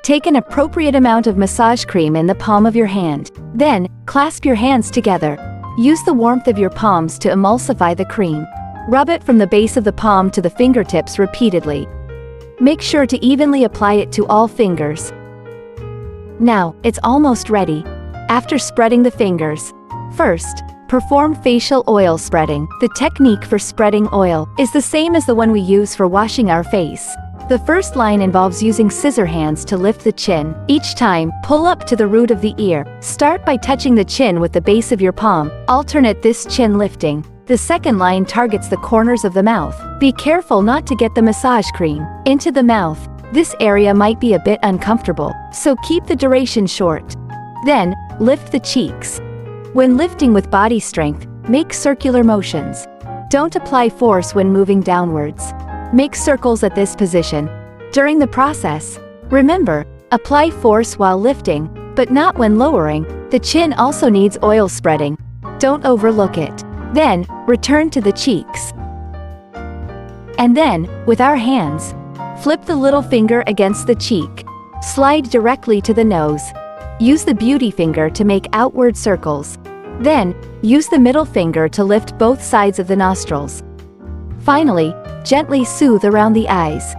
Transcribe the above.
Take an appropriate amount of massage cream in the palm of your hand. Then, clasp your hands together. Use the warmth of your palms to emulsify the cream. Rub it from the base of the palm to the fingertips repeatedly. Make sure to evenly apply it to all fingers. Now, it's almost ready. After spreading the fingers, first, perform facial oil spreading. The technique for spreading oil is the same as the one we use for washing our face. The first line involves using scissor hands to lift the chin. Each time, pull up to the root of the ear. Start by touching the chin with the base of your palm. Alternate this chin lifting. The second line targets the corners of the mouth. Be careful not to get the massage cream into the mouth. This area might be a bit uncomfortable, so keep the duration short. Then, lift the cheeks. When lifting with body strength, make circular motions. Don't apply force when moving downwards. Make circles at this position. During the process, remember, apply force while lifting, but not when lowering. The chin also needs oil spreading. Don't overlook it. Then, return to the cheeks. And then, with our hands, flip the little finger against the cheek. Slide directly to the nose. Use the beauty finger to make outward circles. Then, use the middle finger to lift both sides of the nostrils. Finally, gently soothe around the eyes.